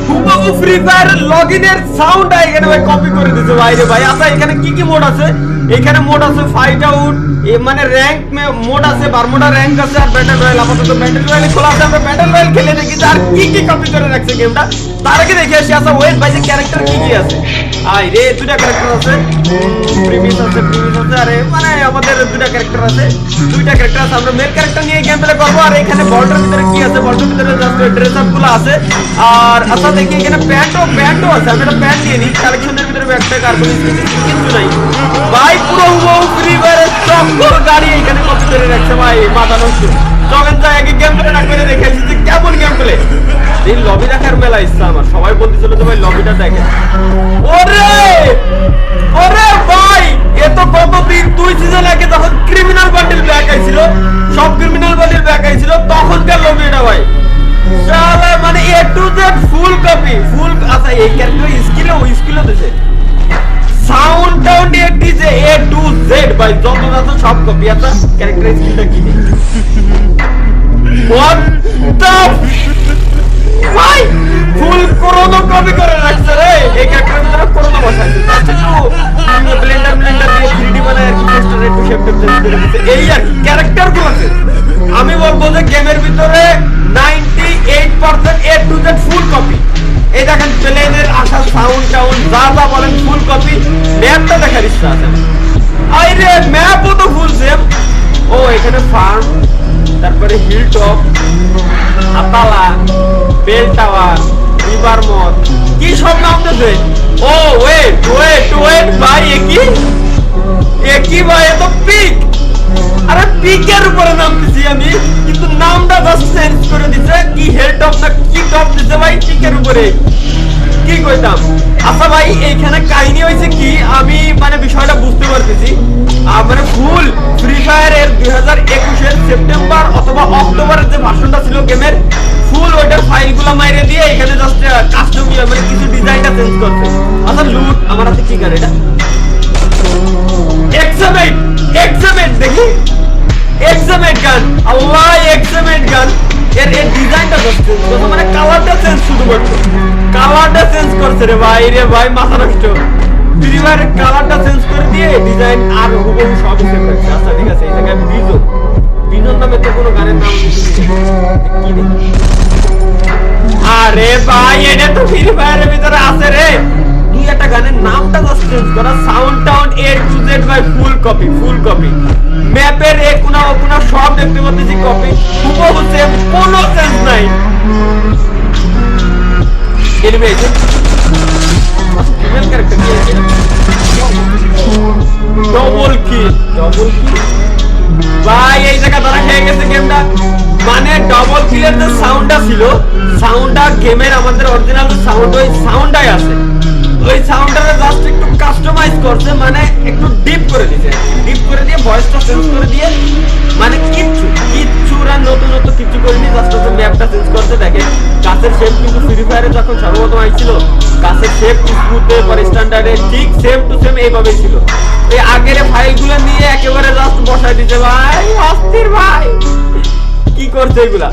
হুবহু ফ্রি ফায়ারের লগইনের সাউন্ড এখানে ভাই কপি করে দিয়েছে ভাই রে ভাই। আচ্ছা এখানে কি কি মোড আছে? এখানে মোড আছে ফাইট আউট, মানে র‍্যাঙ্ক মোড আছে, বারমুডা র‍্যাঙ্ক আছে, আর ব্যাটল রয়্যাল। আপাতত ব্যাটল রয়্যাল খোলা আছে, আমরা ব্যাটল রয়্যাল খেলে দেখি আর কি কি কপি করে রাখছে গেমটা। তার আগে দেখে আসি আচ্ছা ওয়েট ভাই যে ক্যারেক্টার কি কি আছে। আই রে দুটা ক্যারেক্টার আছে, প্রিমিস আছে আরে মানে আমাদের দুটা ক্যারেক্টার আছে, দুইটা ক্যারেক্টার আছে। আমরা মেল ক্যারেক্টার নিয়ে গেম প্লে করব। আর এখানে বল্টের ভিতরে কি আছে? বল্টের ভিতরে জাস্ট ড্রেস আপ গুলো আছে। আর আচ্ছা দেখি এখানে প্যান্টও আছে। আমি একটা প্যান্ট নিয়ে নিই। কালেকশনের ভিতরে একটা কার্বন কিছু নাই ভাই। পুরো হুবহু ফ্রি ফায়ারের চক্কর গাড়ি এখানে কপি করে রাখছে ভাই, মাথা নষ্ট। চলেন যাই আগে গেম প্লে না করে দেখে আসি যে কেমন গেম প্লে। এই লবি দেখার মেলা ইচ্ছা আমার, সবাই বলতেছিল যে ভাই লবিটা দেখে। ওরে ওরে ভাই এ তো কতদিন 2 সিজন আগে যখন ক্রিমিনাল বান্ডেল ব্যাক আইছিল, সব ক্রিমিনাল বান্ডেল ব্যাক আইছিল তখনকার লবি এটা ভাই। শালা মানে A to Z full copy full. আচ্ছা এই ক্যারেক্টার স্কিলও দিছে, sound town DJ A to Z ভাই যত যত সব কপি। আচ্ছা ক্যারেক্টার স্কিলটা কি? হোয়াট দ্য ভাই ফুল করোনা কপি করে রাখছে রে। এই ক্যারেক্টারের ভিতরে করোনা বসাইছে, জাস্ট একটু ব্লেন্ডার দিয়ে 3D বানায় আর কি টেক্সচার একটু শেপ করে দিয়েছে। এই আর ক্যারেক্টার গুলো আছে। আমি বলবো যে গেমের ভিতরে 98% এ টু জেড ফুল কপি। এই দেখেন প্লেনের আসা সাউন্ড টাউন যা বলেন ফুল কপি। ম্যাপটা দেখার ইচ্ছা আছে। আরে ম্যাপও তো ফুল সেম। ও এখানে ফার্ম, তারপরে হিল টপ, আতালা, বেল টাওয়ার, রিভার মড, কি সব নাম দিয়েছে। ও ওয়েট ভাই একই ভাই এত পিক। আরে পিকের উপরে নাম দিছি আমি, কিন্তু নামটা জাস্ট চেঞ্জ করে দিছে। কি হেল টপ না কি টপ দিছে ভাই পিকের উপরে, কি কইতাম। আচ্ছা ভাই এইখানে কাহিনী হয়েছে কি আমি মানে বিষয়টা বুঝতে পারতেছি। মানে ফুল ফ্রি ফায়ারের 2021 এর সেপ্টেম্বর অথবা অক্টোবরের যে ভার্সনটা ছিল গেমের, ফুল ওইটার ফাইলগুলো মাইরে দিয়ে এখানে জাস্ট কাস্টম মানে কিছু ডিজাইনটা চেঞ্জ করছে। আচ্ছা লুট আমার হাতে কি গান এটা? এক্সামেট দেখি এক্সামেট গান। আল্লাহ এক্সামেট গান এর ডিজাইনটা জাস্ট চেঞ্জ করছে, মানে কালারটা চেঞ্জ শুধু করছে, কালারটা চেঞ্জ করছে রে ভাই মাথা নষ্ট। ফ্রি ফায়ারের কালারটা চেঞ্জ করে দিয়ে ডিজাইন আর হুবহু সবই সেম রাখছে। আচ্ছা ঠিক আছে এই জায়গায় বিজন নামে তো কোনো গানের নাম কি দেখি। আরে ভাই এটা তো ফ্রি ফায়ারের ভিতরে আছে রে। দুই একটা গানের নামটা জাস্ট চেঞ্জ করা। Sound town A to Z ভাই ফুল কপি। ম্যাপের এ কোনা ও কোনা সব দেখতে পাচ্ছি কপি, হুবহু সেম, কোনো চেঞ্জ নাই। এনিমেশন ফিমেল ক্যারেক্টার কি আছে? ডবল কিল ভাই এই জায়গা ধরা খেয়ে গেছে গেমটা। মানে ডবল কিলের যে সাউন্ডটা ছিল, সাউন্ডটা গেমের আমাদের অরিজিনাল সাউন্ড ওই সাউন্ডটাই আছে। ওই সাউন্ডটারে জাস্ট একটু কাস্টমাইজ করছে, মানে একটু ডিপ করে দিয়েছে। ডিপ করে দিয়ে ভয়েসটা চেঞ্জ করে দিয়ে মানে কিচ্ছু নতুন কিছু করেনি, জাস্ট হচ্ছে ম্যাপটা চেঞ্জ করছে। দেখেন গাছের শেপ কিন্তু ফ্রি ফায়ারে যখন সর্বপ্রথম আইছিল গাছের শেপ স্মুথে পর স্ট্যান্ডার্ডে ঠিক সেম টু সেম এইভাবেই ছিল। এই আগের ফাইলগুলো নিয়ে একেবারে জাস্ট বসাই দিতে ভাই অস্থির ভাই, কি করছে এগুলা।